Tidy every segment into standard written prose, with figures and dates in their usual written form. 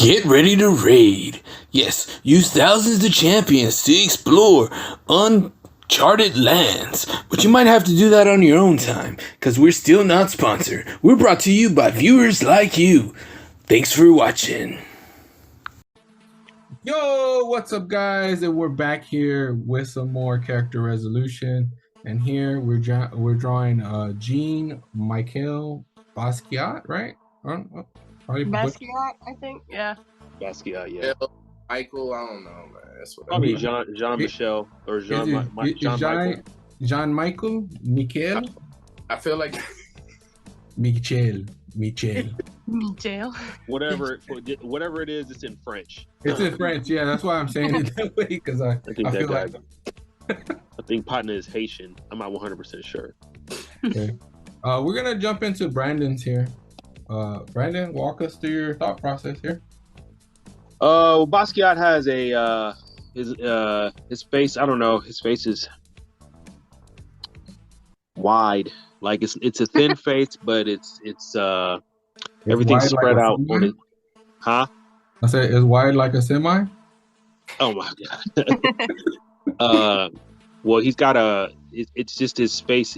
Get ready to raid. Yes, use thousands of champions to explore uncharted lands. But you might have to do that on your own time, because we're still not sponsored. We're brought to you by viewers like you. Thanks for watching. Yo, what's up, guys? And we're back here with some more character resolution. And here we're drawing Jean Michel Basquiat, right? Basquiat, I think. Yeah. Basquiat, yeah. Michael, I don't know, man. That's what Probably Jean Michel or Jean Michael. Jean Michael? Michel? I feel like Michel. Whatever it is, it's in French. It's in French, yeah. That's why I'm saying it that way, because I think feel that like I think partner is Haitian. I'm not 100% sure. Okay. We're gonna jump into Brandon's here. Brandon, walk us through your thought process here. Well, Basquiat has his face. I don't know. His face is wide. Like it's a thin face, but it's everything's spread out on it. Huh? I said it's wide like a semi. Oh my god. Well, he's got it's just his face.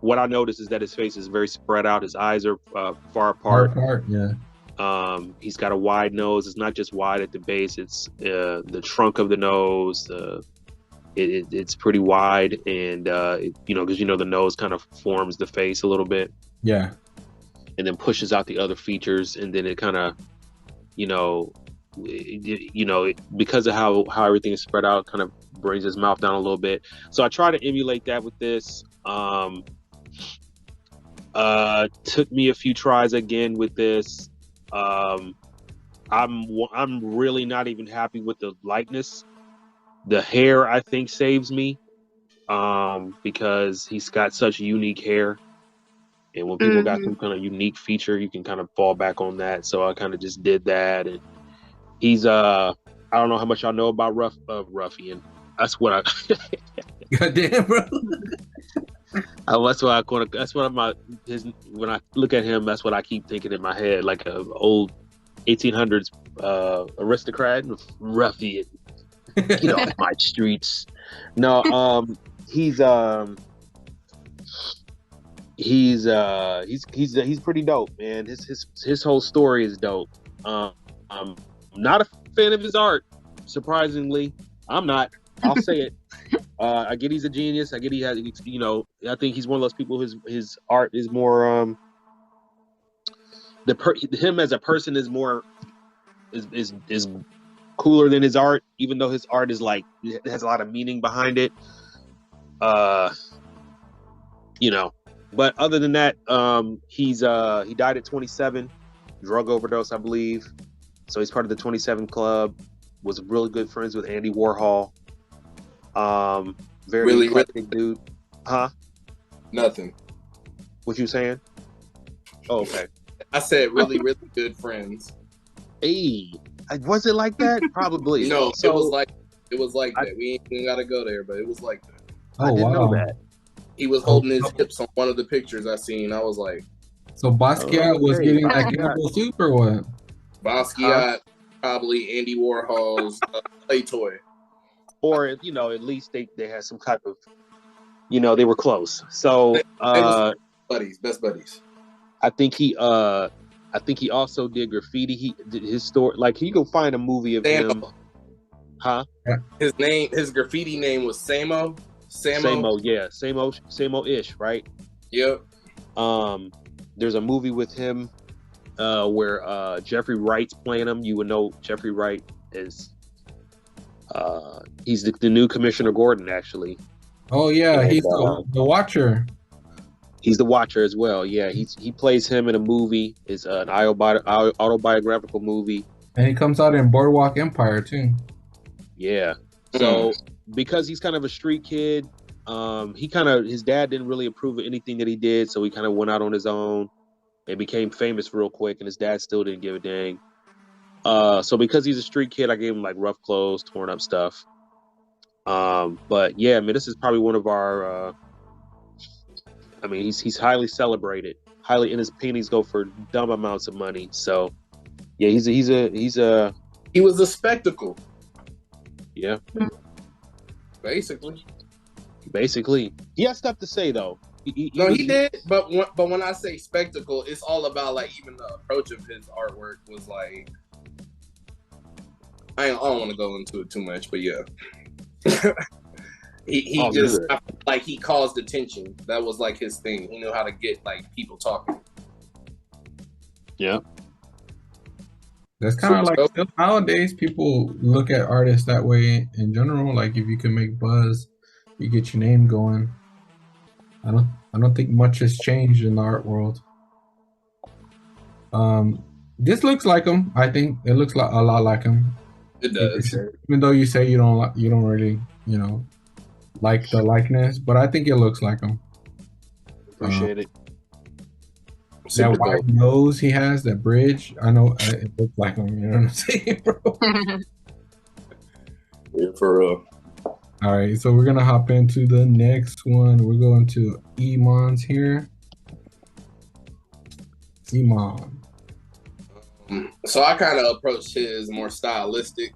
What I noticed is that his face is very spread out. His eyes are far apart. Yeah. He's got a wide nose. It's not just wide at the base. It's the trunk of the nose. It's pretty wide, and because the nose kind of forms the face a little bit. Yeah. And then pushes out the other features, and then it kind of, because of how everything is spread out, kind of brings his mouth down a little bit. So I try to emulate that with this. Took me a few tries again with this. I'm really not even happy with the likeness. The hair, I think, saves me, because he's got such unique hair, and when people got some kind of unique feature, you can kind of fall back on that. So I kind of just did that, and he's I don't know how much y'all know about Ruffian. That's what I. Goddamn, bro. That's what when I look at him, that's what I keep thinking in my head, like an old 1800s aristocrat, ruffian. Get off my streets. No, he's pretty dope, man. His whole story is dope. I'm not a fan of his art, surprisingly. I'm not. I'll say it. I get he's a genius. I get he has, I think he's one of those people his art is more him as a person is more is cooler than his art, even though his art is like, it has a lot of meaning behind it. But other than that, he died at 27, drug overdose, I believe. So he's part of the 27 Club. Was really good friends with Andy Warhol. Very eclectic dude. Huh? Nothing. What you saying? Oh, okay. I said really good friends. Hey, was it like that? Probably. No, so, it was like that. We ain't even gotta go there, but it was like that. Oh, I didn't know that. He was holding his hips on one of the pictures I seen. I was like, so Basquiat was getting that Campbell soup or what? Basquiat, probably Andy Warhol's play toy. Or at least they had some type of, they were close. So they was best buddies. I think he also did graffiti. He did his story. Like, you go find a movie of him. Huh? His graffiti name was Samo. Yeah, Samo-ish, right? Yep. There's a movie with him where Jeffrey Wright's playing him. You would know Jeffrey Wright is. He's the new Commissioner Gordon, actually. Oh yeah, and, he's the Watcher. He's the Watcher as well. Yeah, he plays him in a movie. It's an autobiographical movie, and he comes out in Boardwalk Empire too. Yeah. So because he's kind of a street kid, his dad didn't really approve of anything that he did, so he kind of went out on his own and became famous real quick, and his dad still didn't give a dang. So because he's a street kid, I gave him like rough clothes, torn up stuff. But yeah, this is probably one of our, he's highly celebrated, and his paintings go for dumb amounts of money. So Yeah, he's a He was a spectacle, yeah. basically. Basically, he has stuff to say though. He Did, but when I say spectacle, it's all about like even the approach of his artwork was like. I don't want to go into it too much, but yeah. he just I feel like he caused attention. That was like his thing. He knew how to get like people talking. Yeah. That's kind of like still nowadays people look at artists that way in general. Like if you can make buzz, you get your name going. I don't think much has changed in the art world. This looks like him. I think it looks like a lot like him. It does. Even though you say you don't really, like the likeness, but I think it looks like him. Appreciate it. That wide nose he has, that bridge, I know it looks like him. You know what I'm saying, bro? Yeah, for real. All right, so we're gonna hop into the next one. We're going to Eman's here. Eman. So I kind of approached his more stylistic,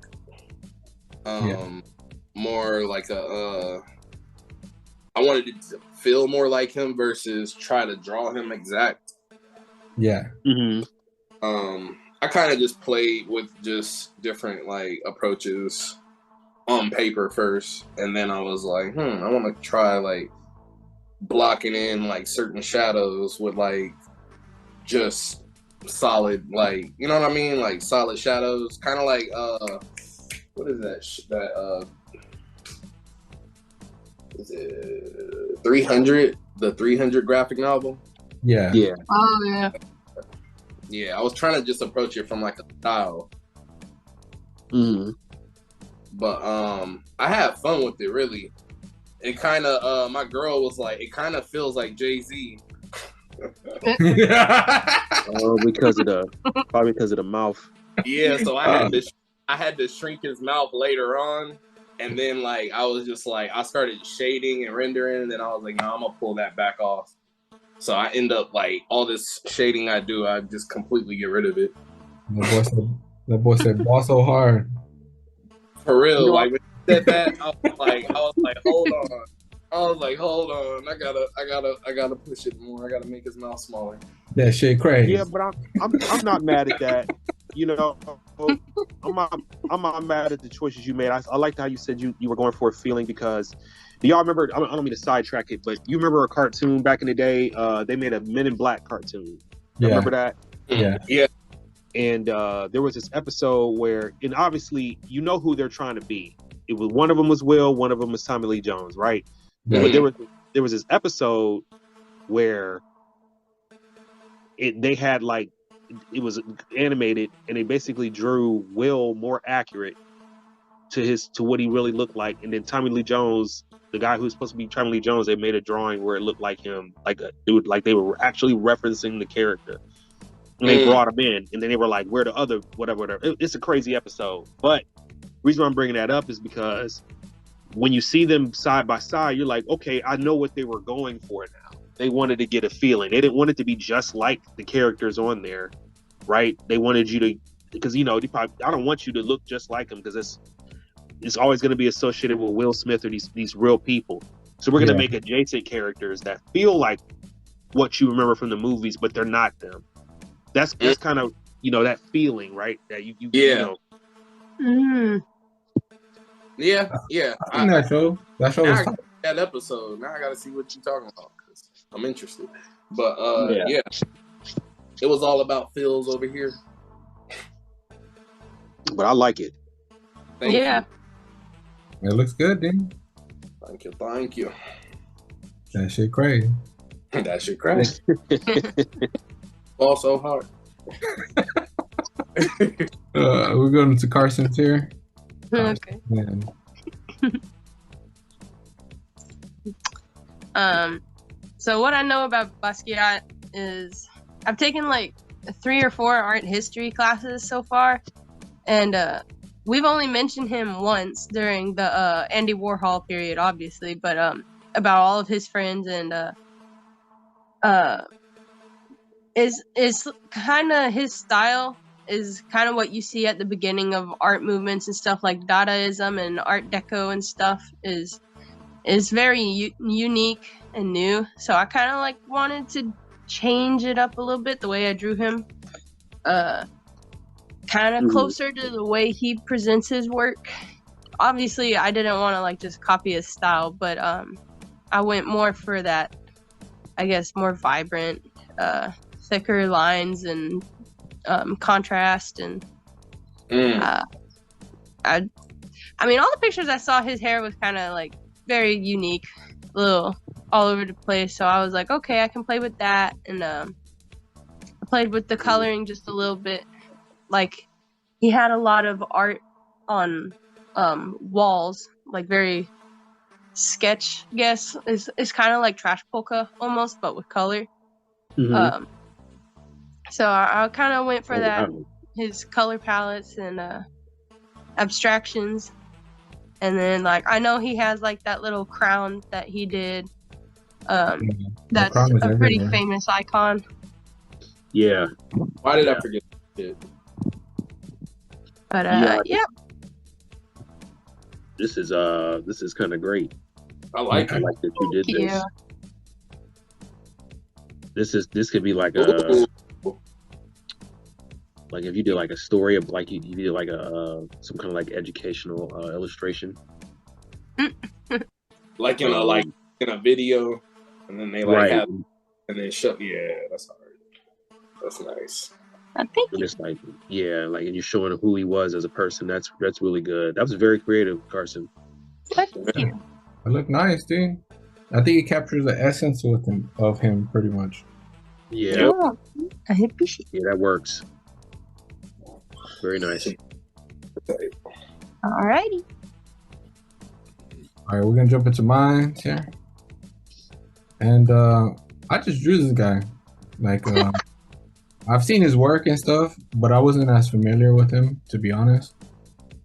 more like I wanted it to feel more like him versus try to draw him exact. Yeah. Mm-hmm. I kind of just played with just different like approaches on paper first, and then I was like, I want to try like blocking in like certain shadows with like just solid, like, you know what I mean, like solid shadows, kind of like what is that is it 300, the 300 graphic novel? Yeah. Oh yeah. Yeah, I was trying to just approach it from like a style. But I had fun with it, really. It kind of my girl was like, it kind of feels like Jay-Z. Probably because of the mouth. Yeah, so I had to shrink his mouth later on, and then like I was just like, I started shading and rendering, and then I was like, no, I'm gonna pull that back off. So I end up like all this shading I do, I just completely get rid of it. The boy said, "Ball so hard." For real, like when he said that, I was like, hold on. I gotta push it more. I gotta make his mouth smaller. That shit crazy. Yeah, but I'm not mad at that. You know, I'm not mad at the choices you made. I liked how you said you were going for a feeling, because do y'all remember? I don't mean to sidetrack it, but you remember a cartoon back in the day? They made a Men in Black cartoon. Remember that? Yeah. And there was this episode where, and obviously, you know who they're trying to be. It was one of them was Will, one of them was Tommy Lee Jones, right? Yeah. But there was this episode where they had like, it was animated, and they basically drew Will more accurate to what he really looked like, and then Tommy Lee Jones, the guy who was supposed to be Tommy Lee Jones, they made a drawing where it looked like him, like they were actually referencing the character. And they brought him in, and then they were like, "Where the other whatever." It's a crazy episode, but the reason why I'm bringing that up is because when you see them side by side, you're like, "Okay, I know what they were going for now." They wanted to get a feeling. They didn't want it to be just like the characters on there, right? They wanted you to, because I don't want you to look just like them, because it's always going to be associated with Will Smith or these real people. So we're going to make adjacent characters that feel like what you remember from the movies, but they're not them. That's kind of, that feeling, right? That you know. Yeah. I think that show was fun. That episode. Now I gotta see what you're talking about, because I'm interested. But yeah, it was all about feels over here. But I like it. Thank you. It looks good, dude. Thank you. That shit crazy. That shit crazy. Ball so hard. We're going to Carsen's here. Okay. So what I know about Basquiat is I've taken like 3 or 4 art history classes so far, and we've only mentioned him once during the Andy Warhol period, obviously, but about all of his friends, and is kind of his style is kind of what you see at the beginning of art movements and stuff like Dadaism and Art Deco and stuff is very unique and new. So I kind of like wanted to change it up a little bit the way I drew him, kind of closer to the way he presents his work. Obviously, I didn't want to like just copy his style, but I went more for that, I guess, more vibrant, thicker lines and contrast. And I mean, all the pictures I saw, his hair was kind of like very unique, little all over the place. So I was like, okay, I can play with that. And I played with the coloring just a little bit. Like, he had a lot of art on walls, like very sketch, I guess. It's kind of like trash polka almost, but with color. So I kind of went for that, his color palettes and abstractions. And then, like, I know he has like that little crown that he did. That's a pretty famous icon. Yeah. Why did I forget it? But yeah. This is kind of great. I like it. That you did this. Yeah. This could be like like if you did like a story of like you did like some kind of like educational illustration. Like in a video, and then they like have and then shut. Yeah, that's hard. That's nice. I think and it's like and you're showing who he was as a person. That's really good. That was very creative, Carsen. Thank you. It looked nice, dude. I think it captures the essence of him pretty much. Yeah. Oh, I appreciate it. Yeah, that works. Very nice. Alrighty. All right, we're gonna jump into mine here. And I just drew this guy. Like, I've seen his work and stuff, but I wasn't as familiar with him, to be honest.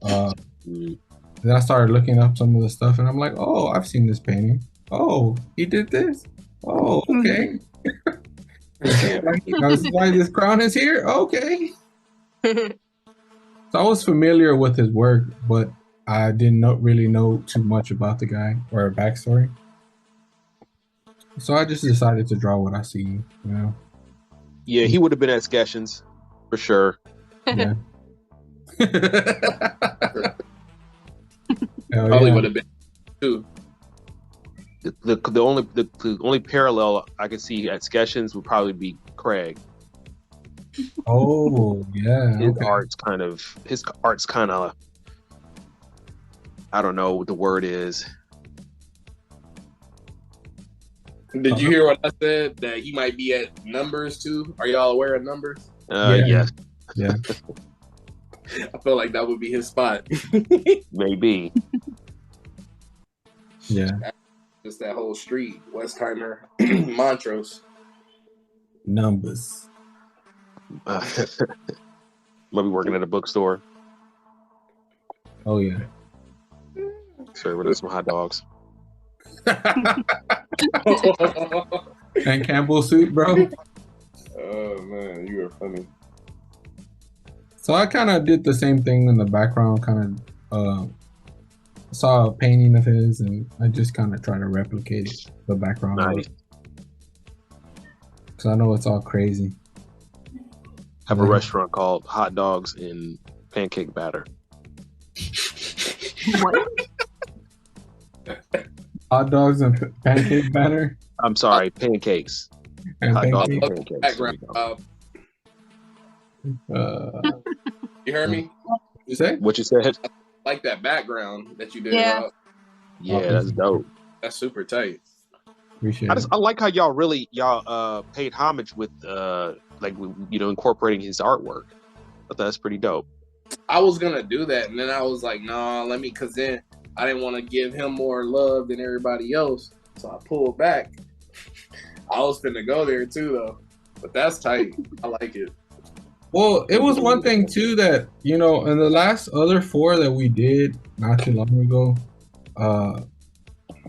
Then I started looking up some of the stuff, and I'm like, oh, I've seen this painting. Oh, he did this. Oh, okay. That's why this crown is here. Okay. So I was familiar with his work, but I didn't really know too much about the guy or a backstory. So I just decided to draw what I see, you know. Yeah, he would have been at Sketchins for sure. Yeah. Probably would have been too. The only parallel I could see at Sketchins would probably be Craig. Oh yeah. His art's kind of I don't know what the word is. Did you hear what I said? That he might be at Numbers too? Are y'all aware of Numbers? Yes. Yeah. I feel like that would be his spot. Maybe. Yeah. Just that whole street, Westheimer, Montrose. Numbers. Might be working at a bookstore. Oh yeah. Serving us some hot dogs. And Campbell soup, bro. Oh man, you are funny. So I kind of did the same thing in the background, kind of saw a painting of his, and I just kind of try to replicate the background. Nice. Because I know it's all crazy. Have a restaurant called Hot Dogs and Pancake Batter. What? Hot dogs and pancake batter. I'm sorry, pancakes. And Hot dogs pancake. and pancakes. Background. You heard me? You say? What you said? Like that background that you did. Yeah. Yeah, that's dope. That's super tight. Appreciate I like how y'all paid homage with incorporating his artwork. I thought that's pretty dope. I was gonna do that, and then I was like, nah, because then I didn't want to give him more love than everybody else, so I pulled back. I was finna go there too, though, but that's tight. I like it. Well, it was one thing too that, you know, in the last other 4 that we did not too long ago,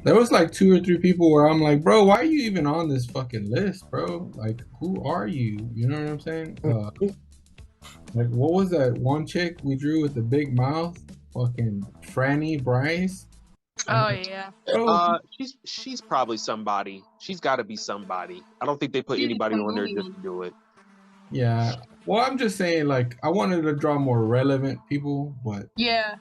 there was like 2 or 3 people where I'm like, bro, why are you even on this fucking list, bro? Like, who are you? You know what I'm saying? Like, what was that one chick we drew with the big mouth? Fucking Franny Bryce. Oh yeah. Bro, She's probably somebody. She's got to be somebody. I don't think they put She's a anybody on there just chameleon. to do it. yeah. Well, I'm just saying, like, I wanted to draw more relevant people, but Yeah.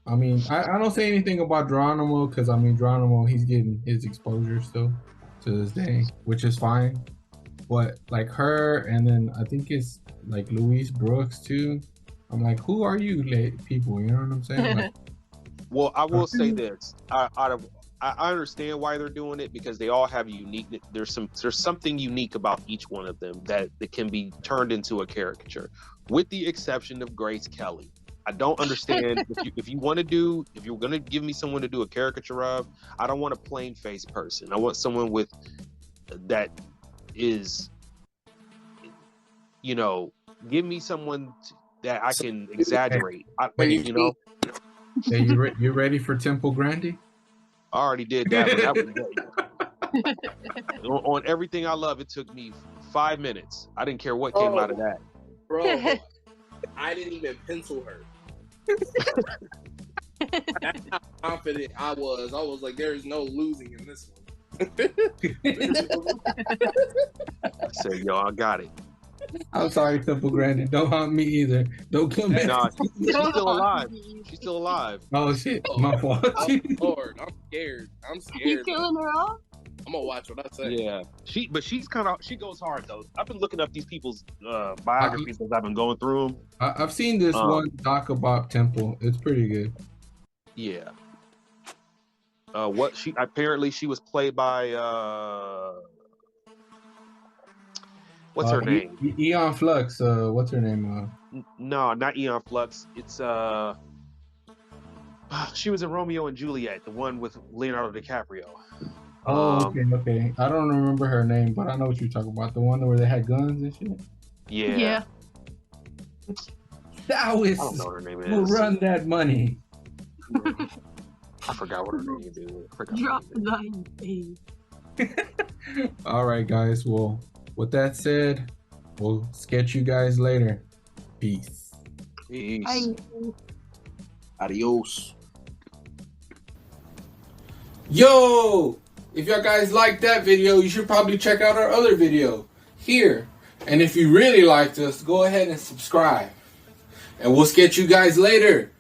I mean, I don't say anything about Geronimo because I mean, Geronimo, he's getting his exposure still to this day, which is fine. But like her, and then I think it's like Louise Brooks too. I'm like, who are you, people? You know what I'm saying? Like, Well, I will say this: I understand why they're doing it because they all have unique. There's something unique about each one of them that can be turned into a caricature, with the exception of Grace Kelly. I don't understand if you're gonna give me someone to do a caricature of, I don't want a plain faced person. I want someone with that is, give me someone that I can exaggerate. hey, you ready for Temple Grande? I already did that, but that was great. On Everything I Love, it took me 5 minutes. I didn't care what came out of that. Bro, I didn't even pencil her. That's how confident I was. I was like, there is no losing in this one. I said, yo, I got it. I'm sorry, Temple Grande. Don't haunt me either. Don't come back. No, she's still alive. She's still alive. Oh shit, my fault. Oh, Lord, I'm scared. You killing her off? I'm gonna watch what I say. Yeah, she goes hard though. I've been looking up these people's biographies as I've been going through them. I've seen this one doc about Temple. It's pretty good. Yeah. She was played by what's her name? Eon Flux. What's her name? No, not Eon Flux. It's she was in Romeo and Juliet, the one with Leonardo DiCaprio. Oh, okay. I don't remember her name, but I know what you're talking about. The one where they had guns and shit. Yeah. That was. I don't know what her name is. We'll run that money. I forgot what her name is. Drop the line, All right, guys. Well, with that said, we'll sketch you guys later. Peace. Peace. Adios. Yo! If y'all guys liked that video, you should probably check out our other video here. And if you really liked us, go ahead and subscribe. And we'll sketch you guys later.